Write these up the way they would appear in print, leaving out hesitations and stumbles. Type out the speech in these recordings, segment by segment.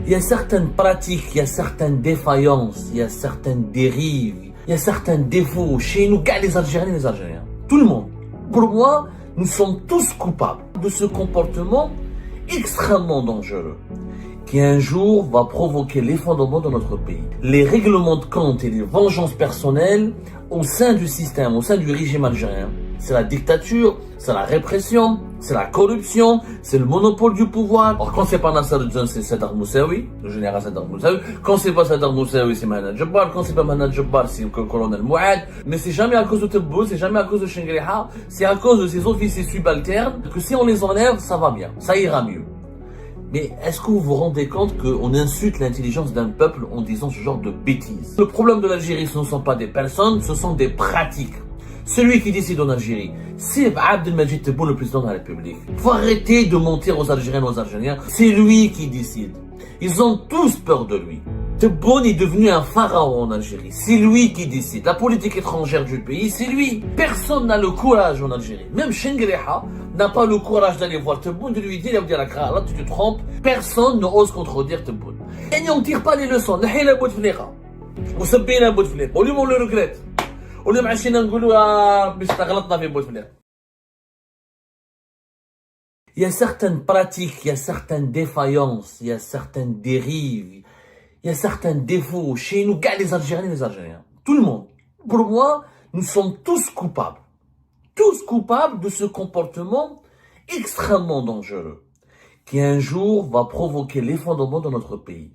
Il y a certaines pratiques, il y a certaines défaillances, il y a certaines dérives, il y a certains défauts chez nous, les Algériens et les Algériens. Tout le monde. Pour moi, nous sommes tous coupables de ce comportement extrêmement dangereux qui un jour va provoquer l'effondrement de notre pays. Les règlements de compte et les vengeances personnelles au sein du système, au sein du régime algérien. C'est la dictature, c'est la répression, c'est la corruption, c'est le monopole du pouvoir. Alors quand c'est pas Nasser John, c'est Sadr Moussaoui, le général Sadr Moussaoui. Quand c'est pas Sadr Moussaoui, c'est Mahanad Jebbar. Quand c'est pas Mahanad Jebbar, c'est le colonel Mouad. Mais c'est jamais à cause de Tebboune, c'est jamais à cause de Chengriha, c'est à cause de ces officiers subalternes que si on les enlève, ça va bien, ça ira mieux. Mais est-ce que vous vous rendez compte qu'on insulte l'intelligence d'un peuple en disant ce genre de bêtises? Le problème de l'Algérie, ce ne sont pas des personnes, ce sont des pratiques. Celui qui décide en Algérie, c'est Abdelmajid Tebboune, le président de la République. Faut arrêter de mentir aux Algériennes et aux Algériens. C'est lui qui décide. Ils ont tous peur de lui. Tebboune est devenu un pharaon en Algérie. C'est lui qui décide. La politique étrangère du pays, c'est lui. Personne n'a le courage en Algérie. Même Chengriha n'a pas le courage d'aller voir Tebboune, de lui dire, là tu te trompes. Personne n'ose contredire Tebboune. Et on ne tire pas les leçons. On le regrette. Il y a certaines pratiques, il y a certaines défaillances, il y a certaines dérives, il y a certains défauts chez nous, les Algériens et les Algériens. Tout le monde. Pour moi, nous sommes tous coupables. Tous coupables de ce comportement extrêmement dangereux qui un jour va provoquer l'effondrement de notre pays.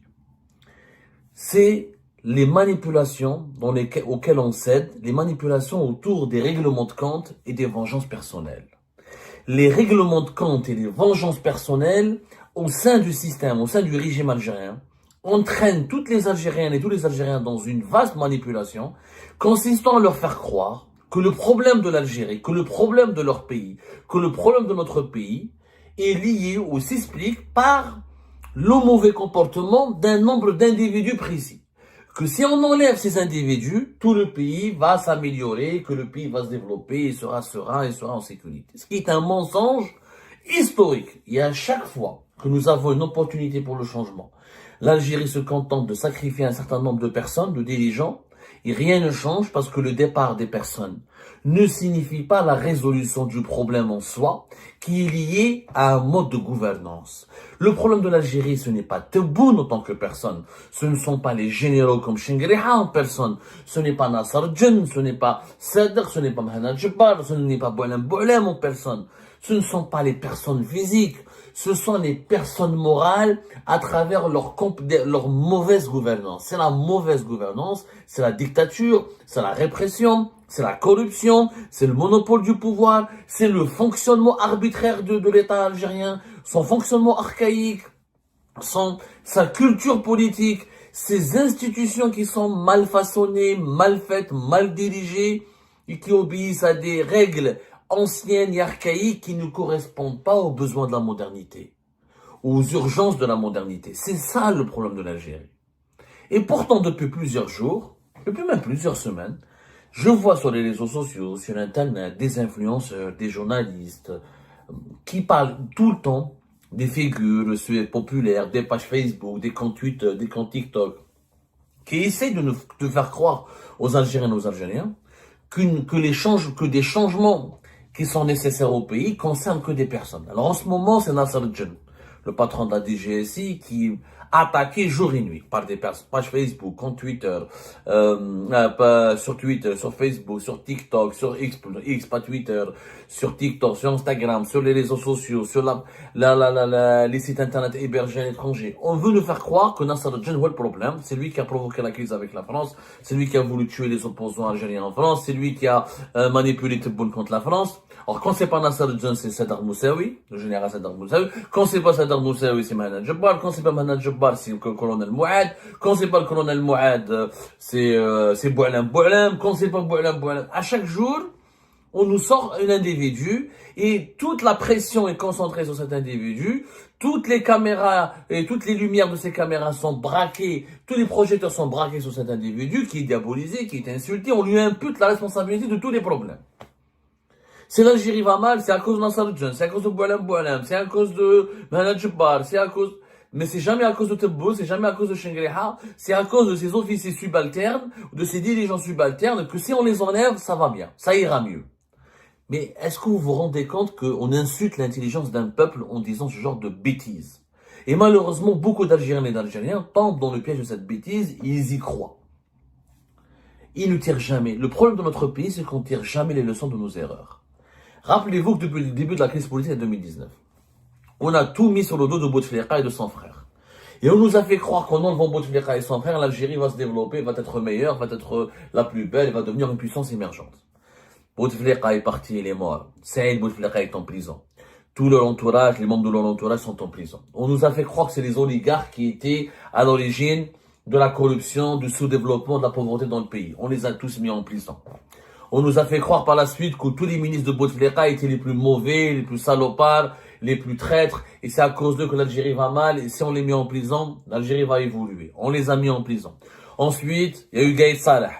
C'est les manipulations auxquelles on cède, les manipulations autour des règlements de compte et des vengeances personnelles. Les règlements de compte et les vengeances personnelles au sein du système, au sein du régime algérien, entraînent toutes les Algériennes et tous les Algériens dans une vaste manipulation consistant à leur faire croire que le problème de l'Algérie, que le problème de leur pays, que le problème de notre pays est lié ou s'explique par le mauvais comportement d'un nombre d'individus précis. Que si on enlève ces individus, tout le pays va s'améliorer, que le pays va se développer et sera serein et sera en sécurité. Ce qui est un mensonge historique. Et à chaque fois que nous avons une opportunité pour le changement, l'Algérie se contente de sacrifier un certain nombre de personnes, de dirigeants, et rien ne change parce que le départ des personnes ne signifie pas la résolution du problème en soi, qui est lié à un mode de gouvernance. Le problème de l'Algérie, ce n'est pas Tebboune en tant que personne, ce ne sont pas les généraux comme Chengriha en personne, ce n'est pas Nasser Djen, ce n'est pas Sadr, ce n'est pas Mahanad Jebbar, ce n'est pas Boualem en personne, ce ne sont pas les personnes physiques, ce sont les personnes morales à travers leur mauvaise gouvernance. C'est la mauvaise gouvernance, c'est la dictature, c'est la répression, c'est la corruption, c'est le monopole du pouvoir, c'est le fonctionnement arbitraire de l'État algérien, son fonctionnement archaïque, sa culture politique, ses institutions qui sont mal façonnées, mal faites, mal dirigées et qui obéissent à des règles anciennes et archaïques qui ne correspondent pas aux besoins de la modernité, aux urgences de la modernité. C'est ça le problème de l'Algérie. Et pourtant, depuis plusieurs jours, depuis même plusieurs semaines, je vois sur les réseaux sociaux, sur Internet, des influenceurs, des journalistes qui parlent tout le temps des figures populaires, des pages Facebook, des comptes Twitter, des comptes TikTok, qui essayent de faire croire aux Algériens et aux Algériens que des changements qui sont nécessaires au pays concernent que des personnes. Alors en ce moment, c'est Nasser Djen, le patron de la DGSI, qui attaqué jour et nuit par des pages Facebook, compte Twitter, sur Twitter, sur Facebook, sur TikTok, sur X, pas Twitter, sur TikTok, sur Instagram, sur les réseaux sociaux, sur les sites internet hébergés à l'étranger. On veut nous faire croire que Nasser Djen est le problème. C'est lui qui a provoqué la crise avec la France. C'est lui qui a voulu tuer les opposants algériens en France. C'est lui qui a manipulé Tebboune contre la France. Alors, quand c'est pas Nasser Djen, c'est Sadr Moussaoui, le général Sadr Moussaoui. Quand c'est pas Sadr Moussaoui, c'est Mahanad Jebbar. Quand c'est pas Mahanad Jebbar, c'est le colonel Mouad. Quand c'est pas le colonel Mouad, c'est Boualem. Quand c'est pas Boualem. À chaque jour, on nous sort un individu et toute la pression est concentrée sur cet individu. Toutes les caméras et toutes les lumières de ces caméras sont braquées. Tous les projecteurs sont braqués sur cet individu qui est diabolisé, qui est insulté. On lui impute la responsabilité de tous les problèmes. Si l'Algérie va mal, c'est à cause de Nasser Djen, c'est à cause de Boualem, c'est à cause de Mahanad Jebbar, c'est à cause... Mais c'est jamais à cause de Tebboune, c'est jamais à cause de Shengriha, c'est à cause de ces officiers subalternes, de ces dirigeants subalternes, que si on les enlève, ça va bien, ça ira mieux. Mais est-ce que vous vous rendez compte qu'on insulte l'intelligence d'un peuple en disant ce genre de bêtises? Et malheureusement, beaucoup d'Algériens et d'Algériens tombent dans le piège de cette bêtise, ils y croient. Ils ne tirent jamais. Le problème de notre pays, c'est qu'on ne tire jamais les leçons de nos erreurs. Rappelez-vous que depuis le début de la crise politique de 2019, on a tout mis sur le dos de Bouteflika et de son frère. Et on nous a fait croire qu'en enlevant Bouteflika et son frère, l'Algérie va se développer, va être meilleure, va être la plus belle, va devenir une puissance émergente. Bouteflika est parti, il est mort. Saïd Bouteflika est en prison. Tout leur entourage, les membres de leur entourage sont en prison. On nous a fait croire que c'est les oligarques qui étaient à l'origine de la corruption, du sous-développement, de la pauvreté dans le pays. On les a tous mis en prison. On nous a fait croire par la suite que tous les ministres de Bouteflika étaient les plus mauvais, les plus salopards, les plus traîtres, et c'est à cause d'eux que l'Algérie va mal, et si on les met en prison, l'Algérie va évoluer. On les a mis en prison. Ensuite, il y a eu Gaïd Salah.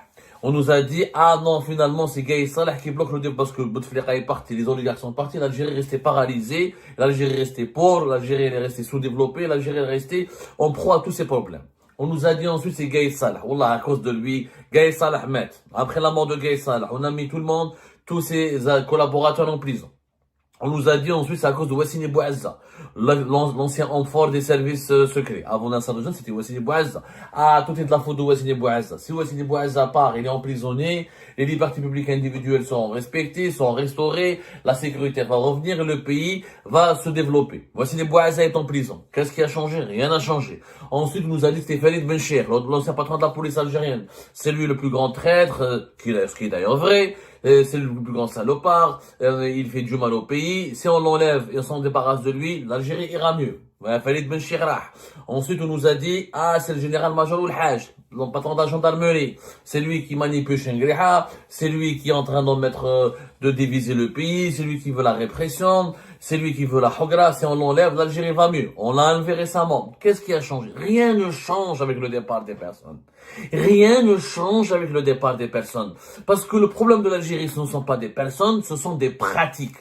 On nous a dit, ah non, finalement, c'est Gaïd Salah qui bloque le débat parce que Bouteflika est parti, les oligarques sont partis, l'Algérie est restée paralysée, l'Algérie est restée pauvre, l'Algérie est restée sous-développée, l'Algérie est restée en proie à tous ces problèmes. On nous a dit ensuite c'est Gaïd Salah. Wallah, à cause de lui, Gaïd Salah met. Après la mort de Gaïd Salah, on a mis tout le monde, tous ses collaborateurs en prison. On nous a dit ensuite c'est à cause de Wassini Bouazza, l'ancien homme fort des services secrets. Avant Nasser Jeune, c'était Wassini Bouazza. Ah, tout est de la faute de Wassini Bouazza. Si Wassini Bouazza part, il est emprisonné, les libertés publiques individuelles sont respectées, sont restaurées, la sécurité va revenir et le pays va se développer. Wassini Bouazza est en prison. Qu'est-ce qui a changé? Rien n'a changé. Ensuite, on nous a dit c'était Khalid Bencher, l'ancien patron de la police algérienne. C'est lui le plus grand traître, ce qui est d'ailleurs vrai. C'est le plus grand salopard, il fait du mal au pays. Si on l'enlève et on s'en débarrasse de lui, l'Algérie ira mieux. Khalid Bencher. Ensuite, on nous a dit, ah, c'est le général-major ou le Hajj, le patron de la gendarmerie. C'est lui qui manipule Shengriha, c'est lui qui est en train de diviser le pays, c'est lui qui veut la répression, c'est lui qui veut la hogra. Si on l'enlève, l'Algérie va mieux. On l'a enlevé récemment. Qu'est-ce qui a changé? Rien ne change avec le départ des personnes. Rien ne change avec le départ des personnes. Parce que le problème de l'Algérie, ce ne sont pas des personnes, ce sont des pratiques.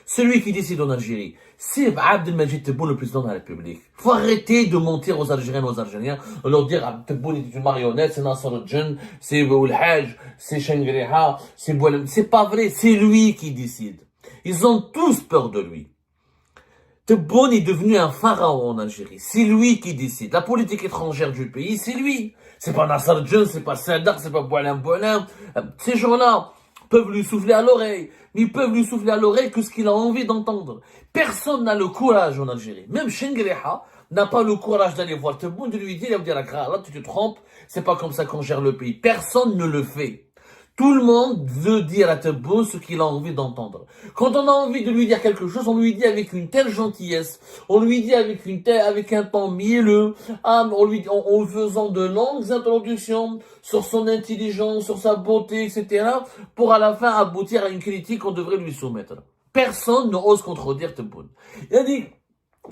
Celui qui décide en Algérie, c'est Abdelmajid Tebboune, le président de la République. Faut arrêter de mentir aux Algériens, aux Algériens, leur dire Abdel Tebboune est une marionnette, c'est Nasser Jeune, c'est Oulhaj, c'est Shengriha, c'est Boualem. C'est pas vrai, c'est lui qui décide. Ils ont tous peur de lui. Tebboune est devenu un pharaon en Algérie. C'est lui qui décide. La politique étrangère du pays, c'est lui. C'est pas Nasser Jeune, c'est pas Sadak, c'est pas Boualem. Ces gens-là peuvent lui souffler à l'oreille. Mais ils peuvent lui souffler à l'oreille que ce qu'il a envie d'entendre. Personne n'a le courage en Algérie. Même Shengriha n'a pas le courage d'aller voir Tebboune, de lui dire, il va dire, là, tu te trompes, c'est pas comme ça qu'on gère le pays. Personne ne le fait. Tout le monde veut dire à Tebboune ce qu'il a envie d'entendre. Quand on a envie de lui dire quelque chose, on lui dit avec une telle gentillesse, on lui dit avec un ton mielleux, en faisant de longues introductions sur son intelligence, sur sa beauté, etc., pour à la fin aboutir à une critique qu'on devrait lui soumettre. Personne n'ose contredire Tebboune. Il a dit,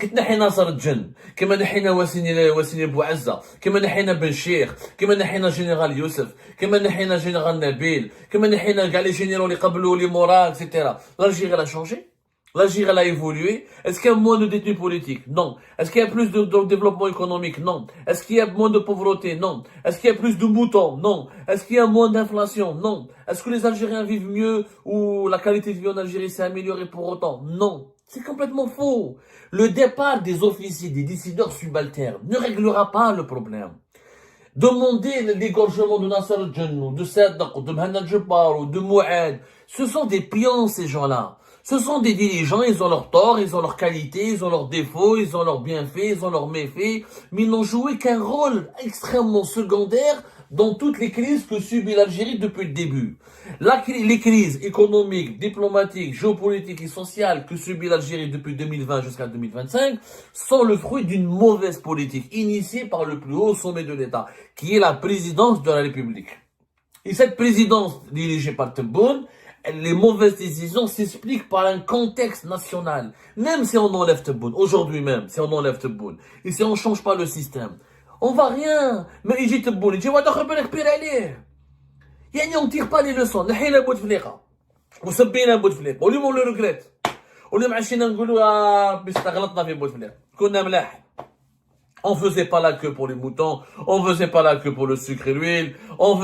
كنت نحي ناصر الجن كما نحينا واسيني بوعزة كما نحينا بن شيخ كما نحينا جنرال يوسف كما نحينا جنرال نبيل كما نحينا كاع لي جينيرaux اللي قبلوا لي مورا etc. L'Algérie a changé, l'Algérie a évolué. Est-ce qu'il y a moins de détenus politiques? Non. Est-ce qu'il y a plus de développement économique? Non. Est-ce qu'il y a moins de pauvreté? Non. Est-ce qu'il y a plus de moutons? Non. Est-ce qu'il y a moins d'inflation? Non. Est-ce que les Algériens vivent mieux ou la qualité de vie en Algérie s'est améliorée pour autant? Non. C'est complètement faux. Le départ des officiers, des décideurs subalternes ne réglera pas le problème. Demandez l'égorgement de Nasser Djennou, de Sadak, de Mohamed Jebbar ou de Mouad. Ce sont des pions, ces gens-là. Ce sont des dirigeants, ils ont leurs torts, ils ont leurs qualités, ils ont leurs défauts, ils ont leurs bienfaits, ils ont leurs méfaits, mais ils n'ont joué qu'un rôle extrêmement secondaire dans toutes les crises que subit l'Algérie depuis le début. Les crises économiques, diplomatiques, géopolitiques et sociales que subit l'Algérie depuis 2020 jusqu'à 2025 sont le fruit d'une mauvaise politique initiée par le plus haut sommet de l'État, qui est la présidence de la République. Et cette présidence dirigée par Tebboune, les mauvaises décisions s'expliquent par un contexte national. Même si on enlève Tebboune, aujourd'hui même, si on enlève Tebboune, et si on ne change pas le système, on va rien. Mais il dit Tebboune, il dit, ouais, d'accord, on ne tire pas les leçons. نحينا بوتفليقة وسبينا بوتفليقة واليوم le regrette. واليوم عشينا نقولوا بس غلطنا في بوتفليقة كنا ملاح. On faisait pas la queue pour les moutons, on faisait pas la queue pour le sucre et l'huile, on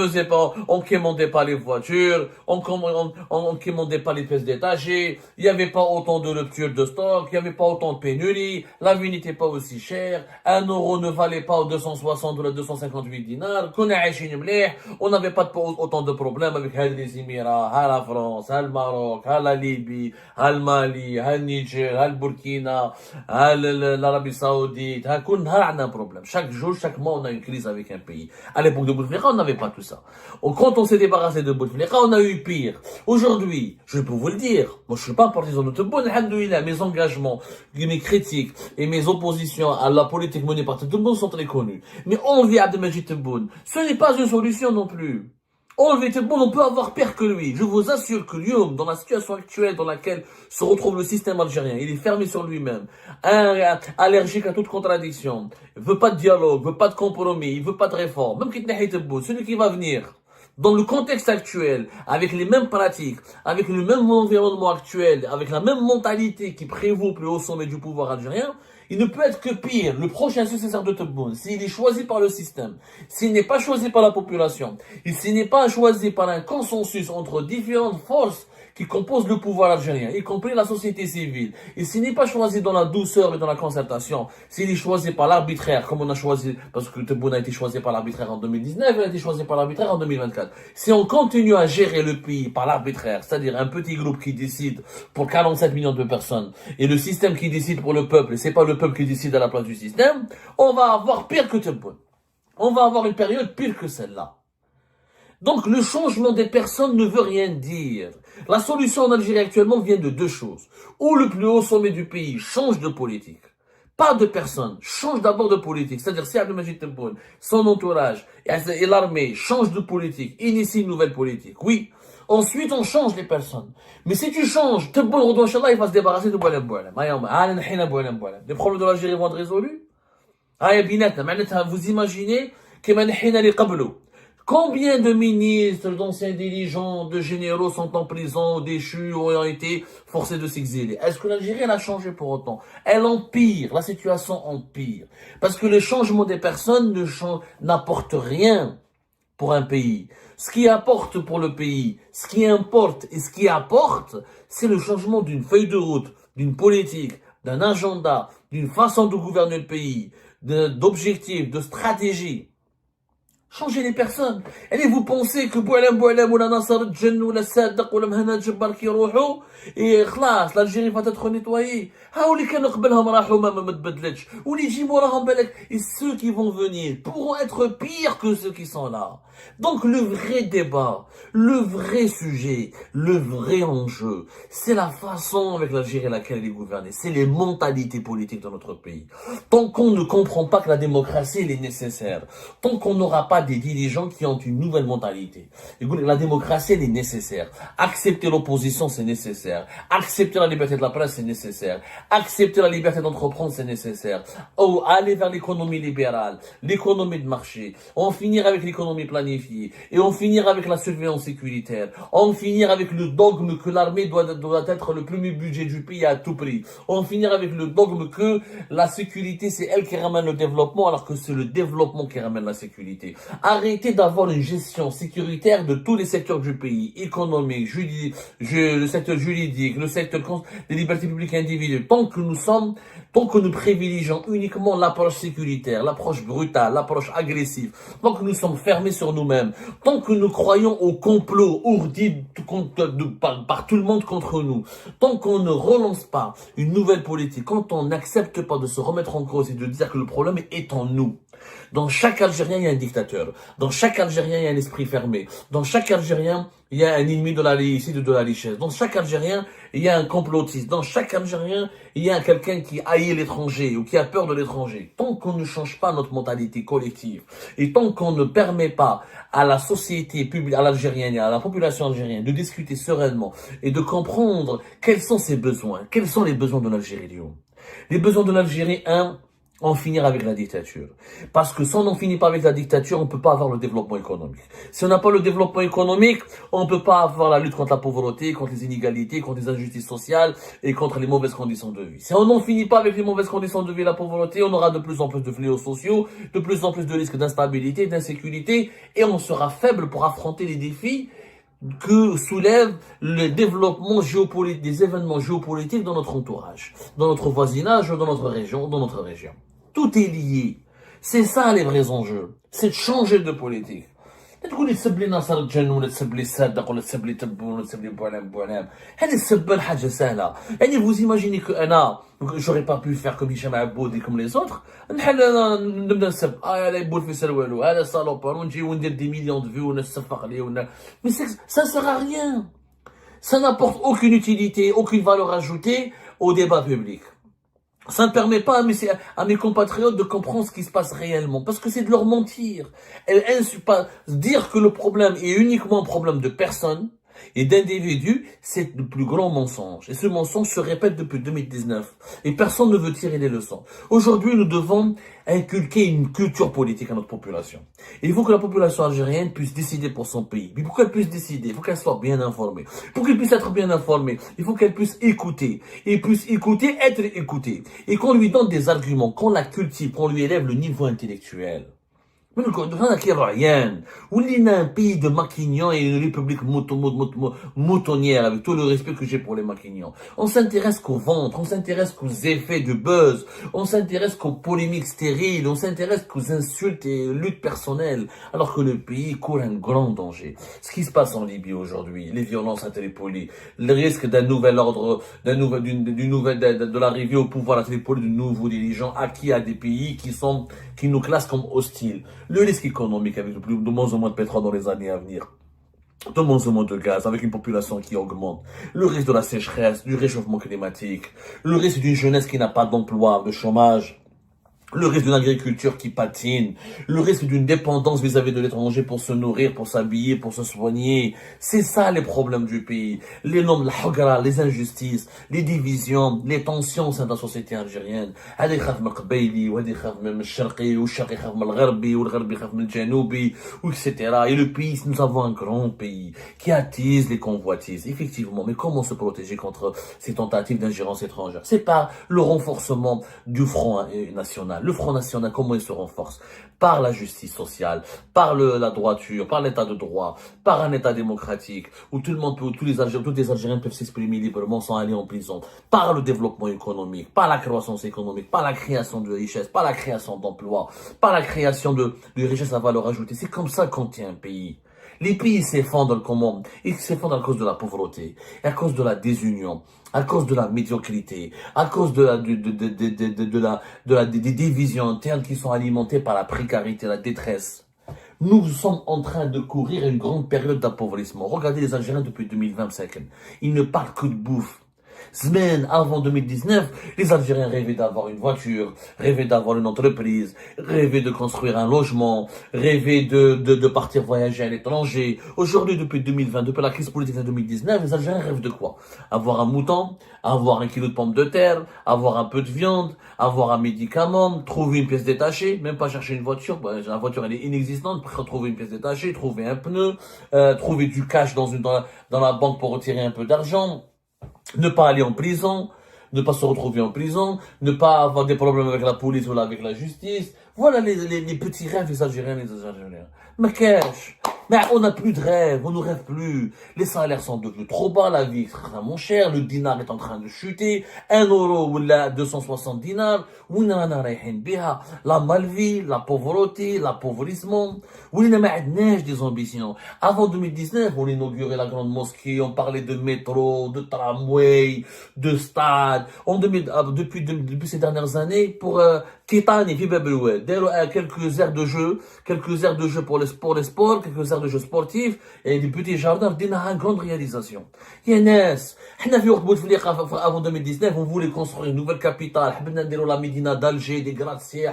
commandait pas les voitures, on commandait pas les pièces détachées, il y avait pas autant de ruptures de stock, il y avait pas autant de pénuries, la vie n'était pas aussi chère, 1 euro ne valait pas 260 ou 258 dinars, on n'avait pas autant de problèmes avec les Émirats, la France, le Maroc, la Libye, le Mali, le Niger, le Burkina, l'Arabie Saoudite, on a un problème. Chaque jour, chaque mois, on a une crise avec un pays. À l'époque de Bouteflika, on n'avait pas tout ça. Quand on s'est débarrassé de Bouteflika, on a eu pire. Aujourd'hui, je peux vous le dire, moi je suis pas un partisan de Tebboune, alhamdoulilah, mes engagements, mes critiques et mes oppositions à la politique menée par Tebboune sont très connus. Mais enlever Abdelmajid Tebboune, ce n'est pas une solution non plus. Enlever Tebboune, on peut avoir pire que lui. Je vous assure que Lyoum, dans la situation actuelle dans laquelle se retrouve le système algérien, il est fermé sur lui-même, allergique à toute contradiction, veut pas de dialogue, veut pas de compromis, il veut pas de réforme. Même Kitnahi Tebboune, celui qui va venir, dans le contexte actuel, avec les mêmes pratiques, avec le même environnement actuel, avec la même mentalité qui prévaut plus haut sommet du pouvoir algérien, il ne peut être que pire. Le prochain successeur de Tebboune, s'il est choisi par le système, s'il n'est pas choisi par la population, et s'il n'est pas choisi par un consensus entre différentes forces qui composent le pouvoir algérien, y compris la société civile, et s'il n'est pas choisi dans la douceur et dans la concertation, s'il est choisi par l'arbitraire, comme on a choisi, parce que Tebboune a été choisi par l'arbitraire en 2019, il a été choisi par l'arbitraire en 2024. Si on continue à gérer le pays par l'arbitraire, c'est-à-dire un petit groupe qui décide pour 47 millions de personnes, et le système qui décide pour le peuple, et c'est pas le peuple qui décide à la place du système, on va avoir pire que Tebboune. On va avoir une période pire que celle-là. Donc le changement des personnes ne veut rien dire. La solution en Algérie actuellement vient de deux choses. Ou le plus haut sommet du pays change de politique. Pas de personne, change d'abord de politique. C'est-à-dire si Abdelmajid Tebboune, son entourage et l'armée changent de politique, initie une nouvelle politique. Oui. Ensuite, on change les personnes. Mais si tu changes, Tebboune, il va se débarrasser de Boualem Boualem. Les problèmes de l'Algérie vont être résolus. Vous imaginez que combien de ministres, d'anciens dirigeants, de généraux sont en prison, déchus, ou ont été forcés de s'exiler? Est-ce que l'Algérie, elle a changé pour autant? Elle empire, la situation empire. Parce que le changement des personnes n'apporte rien pour un pays. Ce qui apporte pour le pays, ce qui importe et ce qui apporte, c'est le changement d'une feuille de route, d'une politique, d'un agenda, d'une façon de gouverner le pays, d'objectifs, de stratégie. Changez les personnes. Et vous pensez que Boualem ou la Nasser Djen ou la Saddaq ou la Mhana Djebbar qui rohou et khlas, l'Algérie va être nettoyée. Ou les كانوا قبلهم راحوا ما تبدلتش ou les جيبوا راهم بالك et ceux qui vont venir pourront être pires que ceux qui sont là. Donc le vrai débat, le vrai sujet, le vrai enjeu, c'est la façon avec l'Algérie laquelle elle est gouvernée, c'est les mentalités politiques dans notre pays. Tant qu'on ne comprend pas que la démocratie elle est nécessaire, tant qu'on n'aura pas des dirigeants qui ont une nouvelle mentalité. La démocratie elle est nécessaire. Accepter l'opposition c'est nécessaire. Accepter la liberté de la presse c'est nécessaire. Accepter la liberté d'entreprendre c'est nécessaire. Oh, aller vers l'économie libérale, l'économie de marché, en finir avec l'économie planifiée et en finir avec la surveillance sécuritaire, en finir avec le dogme que l'armée doit être le premier budget du pays à tout prix, en finir avec le dogme que la sécurité c'est elle qui ramène le développement alors que c'est le développement qui ramène la sécurité. Arrêtez d'avoir une gestion sécuritaire de tous les secteurs du pays, économique, le secteur juridique, le secteur des libertés publiques individuelles. Tant que nous privilégions uniquement l'approche sécuritaire, l'approche brutale, l'approche agressive, tant que nous sommes fermés sur nous-mêmes, tant que nous croyons au complot ourdi par tout le monde contre nous, tant qu'on ne relance pas une nouvelle politique, quand on n'accepte pas de se remettre en cause et de dire que le problème est en nous. Dans chaque Algérien, il y a un dictateur. Dans chaque Algérien, il y a un esprit fermé. Dans chaque Algérien, il y a un ennemi de la réussite et de la richesse. Dans chaque Algérien, il y a un complotiste. Dans chaque Algérien, il y a quelqu'un qui haït l'étranger ou qui a peur de l'étranger. Tant qu'on ne change pas notre mentalité collective et tant qu'on ne permet pas à la société publique, à l'algérienne et à la population algérienne de discuter sereinement et de comprendre quels sont ses besoins, quels sont les besoins de l'Algérie, Les besoins de l'Algérie, en finir avec la dictature. Parce que si on n'en finit pas avec la dictature, on ne peut pas avoir le développement économique. Si on n'a pas le développement économique, on ne peut pas avoir la lutte contre la pauvreté, contre les inégalités, contre les injustices sociales et contre les mauvaises conditions de vie. Si on n'en finit pas avec les mauvaises conditions de vie et la pauvreté, on aura de plus en plus de fléaux sociaux, de plus en plus de risques d'instabilité, d'insécurité, et on sera faible pour affronter les défis que soulève le développement géopolitique, des événements géopolitiques dans notre entourage, dans notre voisinage, dans notre région. Tout est lié. C'est ça les vrais enjeux. C'est de changer de politique. تقول لي تسب لي ناصر الجن ولا تسب لي الصادق ولا تسب لي تبون ولا تسب لي بوعلام هذه السبه حاجه سهله يعني vous imaginez que انا j'aurais pas pu faire comme Hicham Aboud et comme les autres نحل نبدا نسب هذا يبول في سروالو هذا صالوبر ونجي وندير دي مليون دو فيو ونصفق عليه mais ça sert à rien, ça n'apporte aucune utilité, aucune valeur ajoutée au débat public. Ça ne permet pas à mes compatriotes de comprendre ce qui se passe réellement, parce que c'est de leur mentir. Dire que le problème est uniquement un problème de personnes et d'individus, c'est le plus grand mensonge. Et ce mensonge se répète depuis 2019. Et personne ne veut tirer les leçons. Aujourd'hui, nous devons inculquer une culture politique à notre population. Et il faut que la population algérienne puisse décider pour son pays. Mais pour qu'elle puisse décider, il faut qu'elle soit bien informée. Pour qu'elle puisse être bien informée, il faut qu'elle puisse écouter. Et puisse écouter, être écoutée. Et qu'on lui donne des arguments, qu'on la cultive, qu'on lui élève le niveau intellectuel. On est un pays de maquignons et une république moutonnière, avec tout le respect que j'ai pour les maquignons. On s'intéresse qu'au ventre, on s'intéresse qu'aux effets de buzz, on s'intéresse qu'aux polémiques stériles, on s'intéresse qu'aux insultes et luttes personnelles, alors que le pays court un grand danger. Ce qui se passe en Libye aujourd'hui, les violences à Tripoli, le risque d'un nouvel ordre, de l'arrivée au pouvoir à Tripoli de nouveaux dirigeants acquis à des pays qui nous classent comme hostiles. Le risque économique avec de moins en moins de pétrole dans les années à venir, de moins en moins de gaz, avec une population qui augmente, le risque de la sécheresse, du réchauffement climatique, le risque d'une jeunesse qui n'a pas d'emploi, de chômage, le risque d'une agriculture qui patine, le risque d'une dépendance vis-à-vis de l'étranger pour se nourrir, pour s'habiller, pour se soigner. C'est ça les problèmes du pays. Les noms, la hagra, les injustices, les divisions, les tensions au sein de la société algérienne. هذا يخاف من القبيلي وهذا يخاف من الشرقي والشرقي يخاف من الغربي والغربي يخاف من الجنوبي etc. Et le pays, nous avons un grand pays qui attise les convoitises. Effectivement, mais comment se protéger contre ces tentatives d'ingérence étrangère? C'est par le renforcement du front national. Le Front National, comment il se renforce? Par la justice sociale, par la droiture, par l'état de droit, par un état démocratique, où tout le monde peut, tous les Algériens peuvent s'exprimer librement sans aller en prison, par le développement économique, par la croissance économique, par la création de richesses, par la création d'emplois, par la création de richesses à valeur ajoutée. C'est comme ça qu'on tient un pays. Les pays s'effondrent comment? Ils s'effondrent à cause de la pauvreté, à cause de la désunion, à cause de la médiocrité, à cause des divisions internes qui sont alimentées par la précarité, la détresse. Nous sommes en train de courir une grande période d'appauvrissement. Regardez les Algériens depuis 2025. Ils ne parlent que de bouffe. Semaine avant 2019, les Algériens rêvaient d'avoir une voiture, rêvaient d'avoir une entreprise, rêvaient de construire un logement, rêvaient de partir voyager à l'étranger. Aujourd'hui, depuis 2020, depuis la crise politique de 2019, les Algériens rêvent de quoi? Avoir un mouton, avoir un kilo de pommes de terre, avoir un peu de viande, avoir un médicament, trouver une pièce détachée, même pas chercher une voiture, la voiture elle est inexistante, trouver une pièce détachée, trouver un pneu, trouver du cash dans la banque pour retirer un peu d'argent. Ne pas aller en prison, ne pas se retrouver en prison, ne pas avoir des problèmes avec la police ou avec la justice. Voilà les petits rêves des Algériens et des Algériens. Mais cash. Mais on n'a plus de rêve, on ne rêve plus. Les salaires sont devenus trop bas, la vie est extrêmement chère, le dinar est en train de chuter, 1 euro ou 260 dinars, la malvie, la pauvreté, l'appauvrissement, des ambitions. Avant 2019, on inaugurait la grande mosquée, on parlait de métro, de tramway, de stade. Depuis ces dernières années, pour Kitani, quelques aires de jeu pour les sports, quelques aires de jeux sportifs et des petits jardins, une grande réalisation. Yanes, avant 2019, on voulait construire une nouvelle capitale, la Médina d'Alger, des gratte-ciels,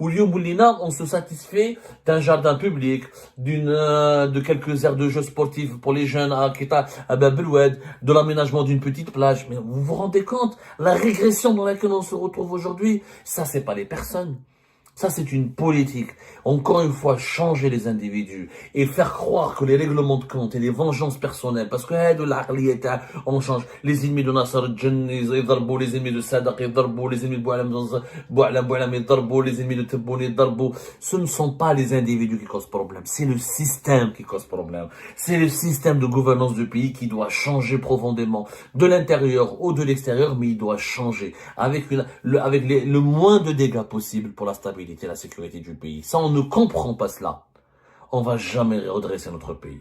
on se satisfait d'un jardin public, de quelques aires de jeux sportifs pour les jeunes à Kita, à Bab el Oued, de l'aménagement d'une petite plage. Mais vous vous rendez compte, la régression dans laquelle on se retrouve aujourd'hui, ça, c'est pas les personnes. Ça, c'est une politique. Encore une fois, changer les individus et faire croire que les règlements de compte et les vengeances personnelles, parce que on change. Les ennemis de Nasser al-Jinn, ils darbou, les ennemis de Sadaq, ils darbou, les ennemis de Boualam, ils darbou, les ennemis de Tebboune, ils darbou. Ce ne sont pas les individus qui causent problème, c'est le système qui cause problème. C'est le système de gouvernance du pays qui doit changer profondément, de l'intérieur ou de l'extérieur, mais il doit changer avec le moins de dégâts possible pour la stabilité et la sécurité du pays. Ça, on ne comprend pas cela. On va jamais redresser notre pays.